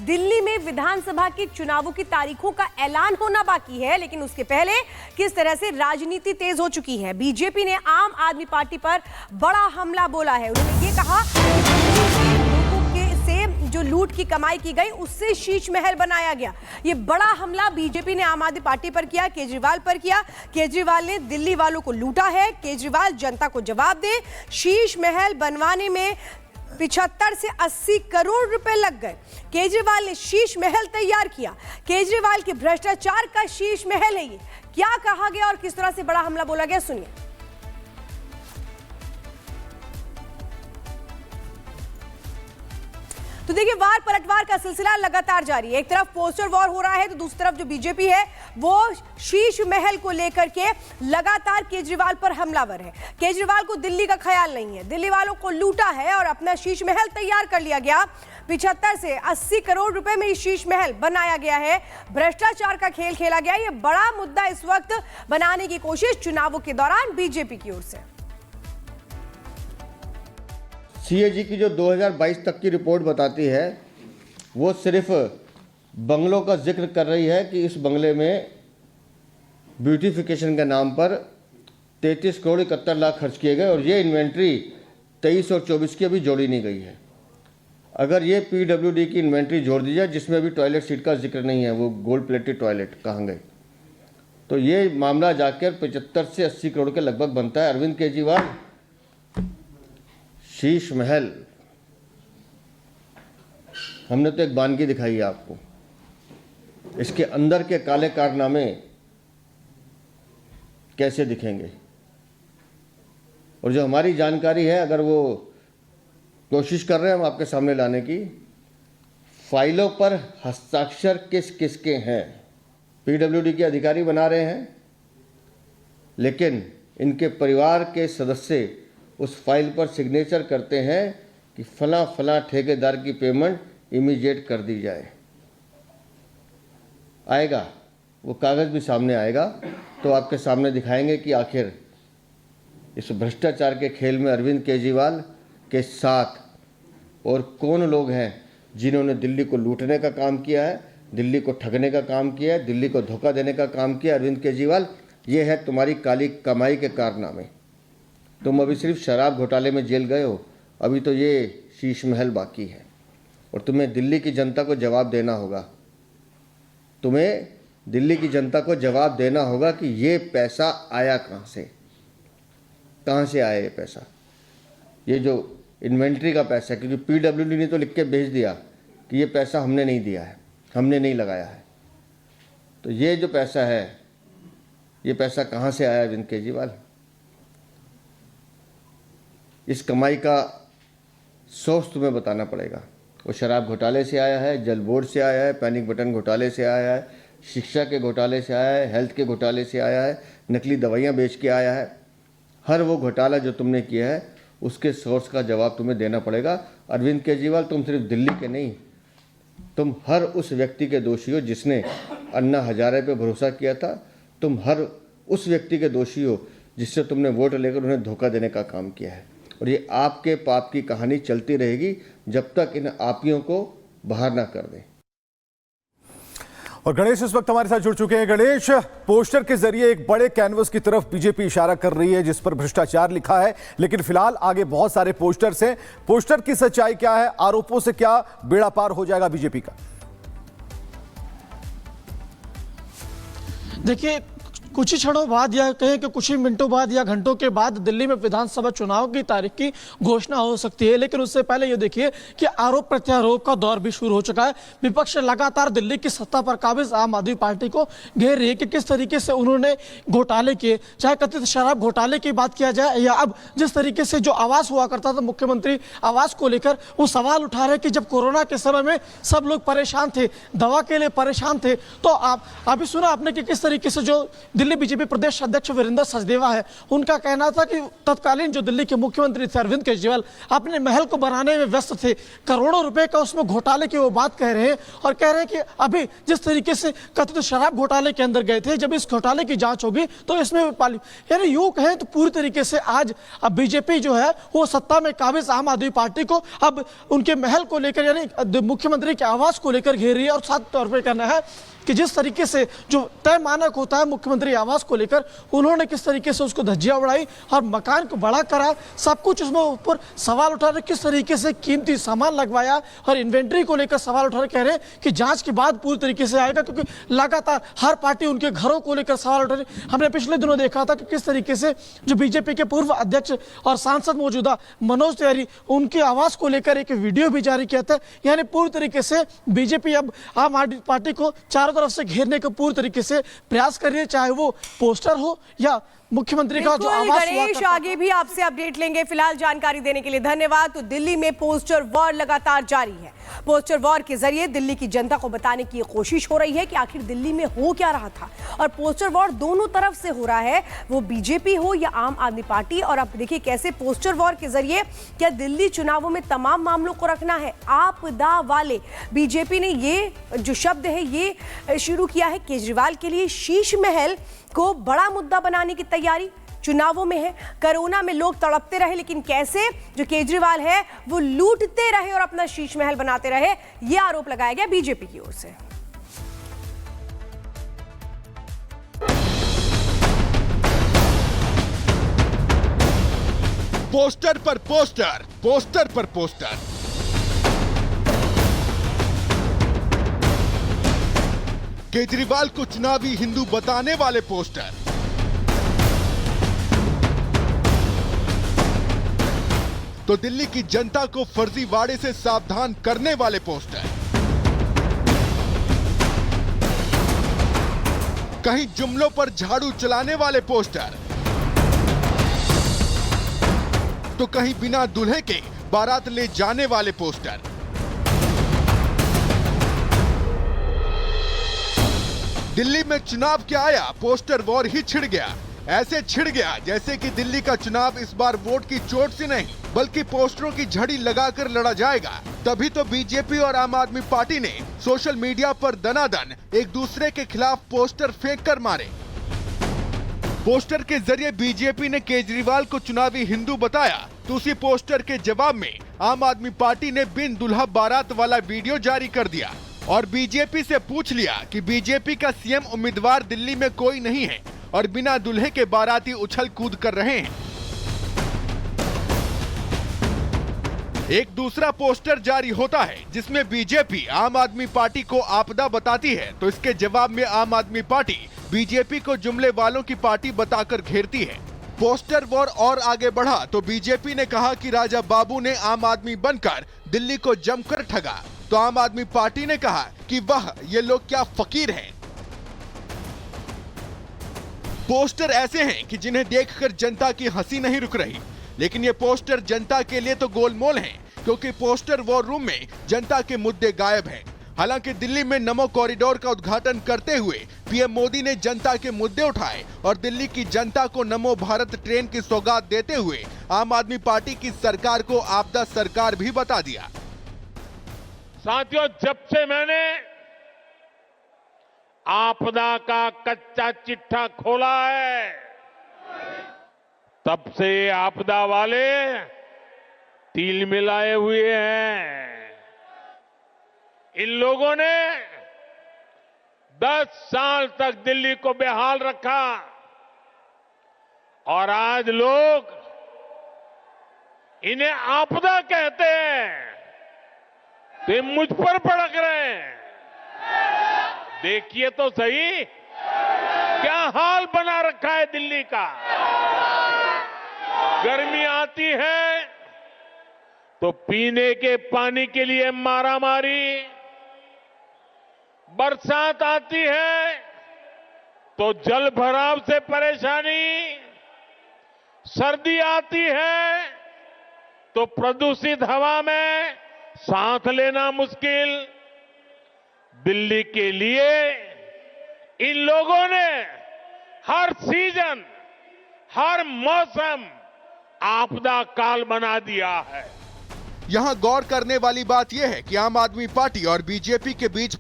दिल्ली में विधानसभा के चुनावों की तारीखों का ऐलान होना बाकी है, लेकिन उसके पहले किस तरह से राजनीति तेज हो चुकी है। बीजेपी ने आम आदमी पार्टी पर बड़ा हमला बोला है। उन्होंने ये कहा से जो लूट की कमाई की गई उससे शीश महल बनाया गया। ये बड़ा हमला बीजेपी ने आम आदमी पार्टी पर किया, केजरीवाल पर किया। केजरीवाल ने दिल्ली वालों को लूटा है, केजरीवाल जनता को जवाब दे। शीश महल बनवाने में 75 से 80 करोड़ रुपए लग गए। केजरीवाल ने शीश महल तैयार किया। केजरीवाल के भ्रष्टाचार का शीश महल है ये। क्या कहा गया और किस तरह से बड़ा हमला बोला गया, सुनिए। तो देखिए, वार पलटवार का सिलसिला लगातार जारी है। एक तरफ पोस्टर वॉर हो रहा है तो दूसरी तरफ जो बीजेपी है वो शीश महल को लेकर के लगातार केजरीवाल पर हमलावर है। केजरीवाल को दिल्ली का ख्याल नहीं है, दिल्ली वालों को लूटा है और अपना शीश महल तैयार कर लिया गया। 75 से 80 करोड़ रुपए में ये शीश महल बनाया गया है। भ्रष्टाचार का खेल खेला गया। ये बड़ा मुद्दा इस वक्त बनाने की कोशिश चुनावों के दौरान बीजेपी की ओर से। सीएजी की जो 2022 तक की रिपोर्ट बताती है वो सिर्फ बंगलों का जिक्र कर रही है कि इस बंगले में ब्यूटिफिकेशन के नाम पर 33 करोड़ 71 लाख खर्च किए गए और ये इन्वेंट्री 23 और 24 की अभी जोड़ी नहीं गई है। अगर ये पीडब्ल्यूडी की इन्वेंट्री जोड़ दी जाए जिसमें अभी टॉयलेट सीट का जिक्र नहीं है, वो गोल्ड प्लेटेड टॉयलेट कहाँ गए, तो ये मामला जाकर 75 से 80 करोड़ के लगभग बनता है। अरविंद केजरीवाल शीश महल, हमने तो एक वानगी दिखाई है आपको, इसके अंदर के काले कारनामे कैसे दिखेंगे। और जो हमारी जानकारी है, अगर वो कोशिश कर रहे हैं हम आपके सामने लाने की, फाइलों पर हस्ताक्षर किस किस के हैं, पीडब्ल्यूडी के अधिकारी बना रहे हैं, लेकिन इनके परिवार के सदस्य उस फाइल पर सिग्नेचर करते हैं कि फला फला ठेकेदार की पेमेंट इमीडिएट कर दी जाए। आएगा वो कागज़ भी सामने आएगा तो आपके सामने दिखाएंगे कि आखिर इस भ्रष्टाचार के खेल में अरविंद केजरीवाल के साथ और कौन लोग हैं जिन्होंने दिल्ली को लूटने का काम किया है, दिल्ली को ठगने का काम किया है, दिल्ली को धोखा देने का काम किया। अरविंद केजरीवाल, ये है तुम्हारी काली कमाई के कारनामे। तुम अभी सिर्फ शराब घोटाले में जेल गए हो, अभी तो ये शीश महल बाकी है और तुम्हें दिल्ली की जनता को जवाब देना होगा। तुम्हें दिल्ली की जनता को जवाब देना होगा कि ये पैसा आया कहाँ से आया ये पैसा। ये जो इन्वेंट्री का पैसा है, क्योंकि पीडब्ल्यूडी ने तो लिख के भेज दिया कि ये पैसा हमने नहीं दिया है, हमने नहीं लगाया है। तो ये जो पैसा है, ये पैसा कहाँ से आया अरविंद केजरीवाल? इस कमाई का सोर्स तुम्हें बताना पड़ेगा। वो शराब घोटाले से आया है, जल बोर्ड से आया है, पैनिक बटन घोटाले से आया है, शिक्षा के घोटाले से आया है, हेल्थ के घोटाले से आया है, नकली दवाइयाँ बेच के आया है। हर वो घोटाला जो तुमने किया है उसके सोर्स का जवाब तुम्हें देना पड़ेगा। अरविंद केजरीवाल, तुम सिर्फ दिल्ली के नहीं, तुम हर उस व्यक्ति के दोषी हो जिसने अन्ना हजारे पे भरोसा किया था। तुम हर उस व्यक्ति के दोषी हो जिससे तुमने वोट लेकर उन्हें धोखा देने का काम किया है। और ये आपके पाप की कहानी चलती रहेगी जब तक इन आपियों को बाहर ना कर दें। और गणेश इस वक्त हमारे साथ जुड़ चुके हैं। गणेश, पोस्टर के जरिए एक बड़े कैनवस की तरफ बीजेपी इशारा कर रही है जिस पर भ्रष्टाचार लिखा है, लेकिन फिलहाल आगे बहुत सारे पोस्टर्स हैं। पोस्टर की सच्चाई क्या है? आरोपों से क्या बेड़ा पार हो जाएगा बीजेपी का? देखिए, कुछ ही क्षणों बाद या कहें कि कुछ ही मिनटों बाद या घंटों के बाद दिल्ली में विधानसभा चुनाव की तारीख की घोषणा हो सकती है, लेकिन उससे पहले ये देखिए कि आरोप प्रत्यारोप का दौर भी शुरू हो चुका है। विपक्ष लगातार दिल्ली की सत्ता पर काबिज आम आदमी पार्टी को घेर रही है कि किस तरीके से उन्होंने घोटाले किए, चाहे कथित शराब घोटाले की बात किया जाए या अब जिस तरीके से जो आवास हुआ करता था मुख्यमंत्री आवास को लेकर, वो सवाल उठा रहे कि जब कोरोना के समय में सब लोग परेशान थे, दवा के लिए परेशान थे, तो आप अभी सुना आपने कि किस तरीके से जो दिल्ली बीजेपी प्रदेश अध्यक्ष वीरेंद्र सचदेवा है, उनका कहना था कि तत्कालीन जो दिल्ली के मुख्यमंत्री थे अरविंद केजरीवाल अपने महल को बनाने में व्यस्त थे, करोड़ों रुपए का उसमें घोटाले की वो बात कह रहे हैं और कह रहे हैं कि अभी जिस तरीके से कथित शराब घोटाले के अंदर गए थे, जब इस घोटाले की जांच होगी तो इसमें यानी यूं कहें तो पूरी तरीके से आज अब बीजेपी जो है वो सत्ता में काबिज आम आदमी पार्टी को अब उनके महल को लेकर यानी मुख्यमंत्री के आवास को लेकर घेर रही है। और साथ तौर पर कहना है कि जिस तरीके से जो तय मानक होता है मुख्यमंत्री आवास को लेकर, उन्होंने किस तरीके से उसको धज्जियां उड़ाई और मकान को बड़ा करा, सब कुछ उसमें ऊपर सवाल उठा रहे, किस तरीके से कीमती सामान लगवाया और इन्वेंट्री को लेकर सवाल उठा रहे, कह रहे हैं कि जांच के बाद पूरी तरीके से आएगा, क्योंकि लगातार हर पार्टी उनके घरों को लेकर सवाल उठा रही। हमने पिछले दिनों देखा था कि किस तरीके से जो बीजेपी के पूर्व अध्यक्ष और सांसद मौजूदा मनोज तिवारी, उनके आवास को लेकर एक वीडियो भी जारी किया था। यानी पूरी तरीके से बीजेपी अब आम आदमी पार्टी को चारों तरफ से घेरने का पूरी तरीके से प्रयास कर रही है, चाहे वो पोस्टर हो या मुख्यमंत्री का जो आवास गणेश, आगे भी आपसे अपडेट लेंगे। फिलहाल जानकारी देने के लिए धन्यवाद। तो दिल्ली में पोस्टर वॉर लगातार जारी है। पोस्टर वॉर के जरिए दिल्ली की जनता को बताने की कोशिश हो रही है कि आखिर दिल्ली में हो क्या रहा था, और पोस्टर वॉर दोनों तरफ से हो रहा है, वो बीजेपी हो या आम आदमी पार्टी। और अब देखिए कैसे पोस्टर वॉर के जरिए क्या दिल्ली चुनावों में तमाम मामलों को रखना है आपदा वाले। बीजेपी ने ये जो शब्द है ये शुरू किया है केजरीवाल के लिए। शीश महल को बड़ा मुद्दा बनाने की तैयारी चुनावों में है। कोरोना में लोग तड़पते रहे, लेकिन कैसे जो केजरीवाल है वो लूटते रहे और अपना शीश महल बनाते रहे, ये आरोप लगाया गया बीजेपी की ओर से। पोस्टर पर पोस्टर, पोस्टर पर पोस्टर। केजरीवाल को चुनावी हिंदू बताने वाले पोस्टर, तो दिल्ली की जनता को फर्जीवाड़े से सावधान करने वाले पोस्टर। कहीं जुमलों पर झाड़ू चलाने वाले पोस्टर, तो कहीं बिना दूल्हे के बारात ले जाने वाले पोस्टर। दिल्ली में चुनाव क्या आया, पोस्टर वॉर ही छिड़ गया। ऐसे छिड़ गया जैसे कि दिल्ली का चुनाव इस बार वोट की चोट से नहीं बल्कि पोस्टरों की झड़ी लगाकर लड़ा जाएगा। तभी तो बीजेपी और आम आदमी पार्टी ने सोशल मीडिया पर दनादन एक दूसरे के खिलाफ पोस्टर फेंक कर मारे। पोस्टर के जरिए बीजेपी ने केजरीवाल को चुनावी हिंदू बताया, तो उसी पोस्टर के जवाब में आम आदमी पार्टी ने बिन दुल्हा बारात वाला वीडियो जारी कर दिया और बीजेपी से पूछ लिया कि बीजेपी का सीएम उम्मीदवार दिल्ली में कोई नहीं है और बिना दुल्हे के बाराती उछल कूद कर रहे हैं। एक दूसरा पोस्टर जारी होता है जिसमें बीजेपी आम आदमी पार्टी को आपदा बताती है, तो इसके जवाब में आम आदमी पार्टी बीजेपी को जुमले वालों की पार्टी बताकर घेरती है। पोस्टर वॉर और आगे बढ़ा तो बीजेपी ने कहा कि राजा बाबू ने आम आदमी बनकर दिल्ली को जमकर ठगा, तो आम आदमी पार्टी ने कहा कि वाह ये लोग क्या फकीर हैं। पोस्टर ऐसे हैं कि जिन्हें देखकर जनता की हंसी नहीं रुक रही, लेकिन ये पोस्टर जनता के लिए तो गोलमोल हैं, क्योंकि पोस्टर वॉर रूम में जनता के मुद्दे गायब हैं। हालांकि दिल्ली में नमो कॉरिडोर का उद्घाटन करते हुए पीएम मोदी ने जनता के मुद्दे उठाए और दिल्ली की जनता को नमो भारत ट्रेन की सौगात देते हुए आम आदमी पार्टी की सरकार को आपदा सरकार भी बता दिया। साथियों, जब से मैंने आपदा का कच्चा चिट्ठा खोला है, तब से आपदा वाले तिल मिलाए हुए हैं। इन लोगों ने 10 साल तक दिल्ली को बेहाल रखा और आज लोग इन्हें आपदा कहते हैं, तो ये मुझ पर भड़क रहे हैं। देखिए तो सही क्या हाल बना रखा है दिल्ली का। गर्मी आती है तो पीने के पानी के लिए मारामारी, बरसात आती है तो जल भराव से परेशानी, सर्दी आती है तो प्रदूषित हवा में सांस लेना मुश्किल। दिल्ली के लिए इन लोगों ने हर सीजन, हर मौसम आपदा काल बना दिया है। यहाँ गौर करने वाली बात यह है कि आम आदमी पार्टी और बीजेपी के बीच